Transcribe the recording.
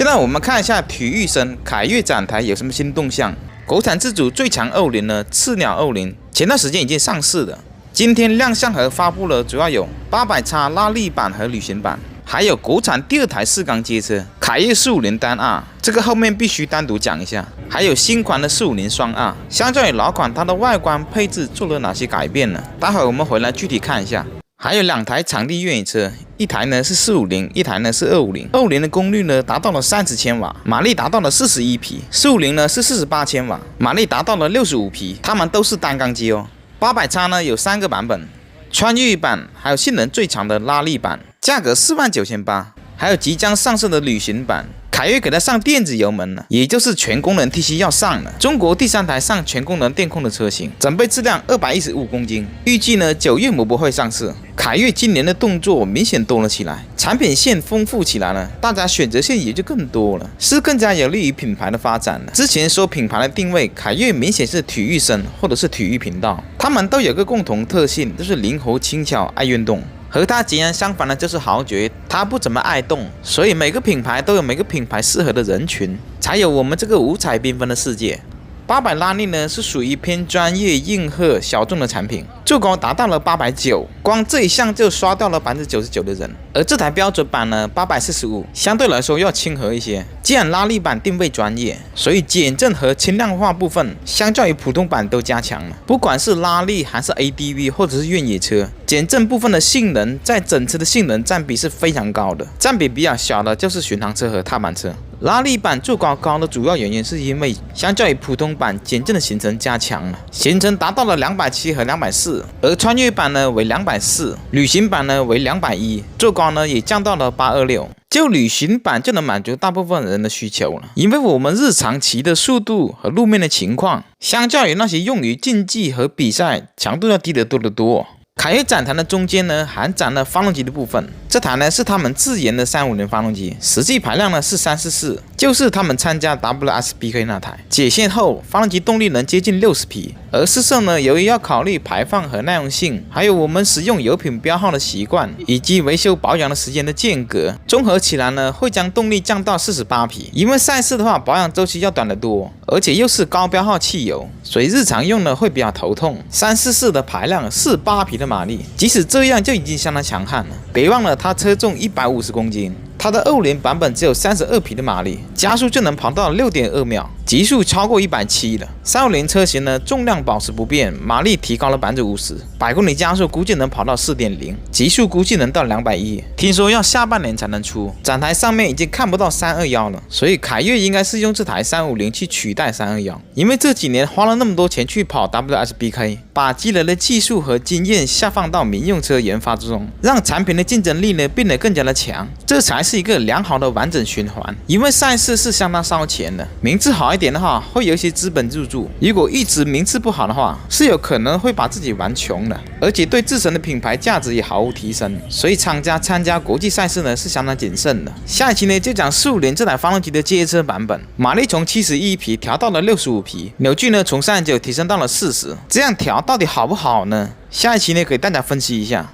现在我们看一下体育生凯越展台有什么新动向。国产自主最强20呢，赤鸟20，前段时间已经上市了。今天亮相和发布了，主要有800X拉力版和旅行版，还有国产第2台4缸街车凯越450单 R， 这个后面必须单独讲一下。还有新款的450双 R， 相较于老款，它的外观配置做了哪些改变呢？待会我们回来具体看一下。还有2台场地越野车，一台呢是450，一台呢是250。250的功率呢达到了30千瓦，马力达到了41匹；450呢是48千瓦，马力达到了65匹。它们都是单缸机哦。800X呢有3个版本，穿越版，还有性能最强的拉力版，价格49800，还有即将上市的旅行版。凯越给它上电子油门了，也就是全功能 TC 要上了。中国第3台上全功能电控的车型，整备质量215公斤，预计呢9月某博会上市。凯越今年的动作明显多了起来，产品线丰富起来了，大家选择线也就更多了，是更加有利于品牌的发展了。之前说品牌的定位，凯越明显是体育生或者是体育频道，他们都有个共同特性，就是灵活轻巧，爱运动。和它截然相反的就是豪爵，它不怎么爱动，所以每个品牌都有每个品牌适合的人群，才有我们这个五彩缤纷的世界。800拉力呢是属于偏专业、硬核、小众的产品，最高达到了890，光这一项就刷掉了99%的人。而这台标准版呢845，相对来说要亲和一些。既然拉力版定位专业，所以减震和轻量化部分相较于普通版都加强了。不管是拉力还是 ADV 或者是越野车，减震部分的性能在整车的性能占比是非常高的，占比比较小的就是巡航车和踏板车。拉力版最高的主要原因是因为相较于普通版减震的行程加强了，行程达到了270和240，而穿越版呢为240，旅行版呢为210，最高呢也降到了826。就旅行版就能满足大部分人的需求了，因为我们日常骑的速度和路面的情况，相较于那些用于竞技和比赛，强度要低得多得多。凯越展台的中间呢，还展了发动机的部分。这台呢是他们自研的350发动机，实际排量呢是344，就是他们参加 WSBK 那台。解线后，发动机动力能接近60匹。而试射呢，由于要考虑排放和耐用性，还有我们使用油品标号的习惯，以及维修保养的时间的间隔，综合起来呢，会将动力降到48匹。因为赛事的话，保养周期要短得多，而且又是高标号汽油，所以日常用呢会比较头痛。344的排量48匹的马力，即使这样就已经相当强悍了。别忘了它车重150公斤，它的250版本只有32匹的马力，加速就能跑到6.2秒，极速超过170了。350车型呢，重量保持不变，马力提高了50%，100公里加速估计能跑到4.0，极速估计能到210。听说要下半年才能出，展台上面已经看不到321了，所以凯越应该是用这台350去取代321，因为这几年花了那么多钱去跑 WSBK， 把积累的技术和经验下放到民用车研发之中，让产品的竞争力呢变得更加的强，这才是一个良好的完整循环。因为赛事是相当烧钱的，名次好一点的话，会有一些资本入驻；如果一直名次不好的话，是有可能会把自己玩穷的，而且对自身的品牌价值也毫无提升。所以厂家参加国际赛事呢是相当谨慎的。下一期呢就讲450这台发动机的街车版本，马力从71匹调到了65匹，扭矩呢从39提升到了40，这样调到底好不好呢？下一期呢给大家分析一下。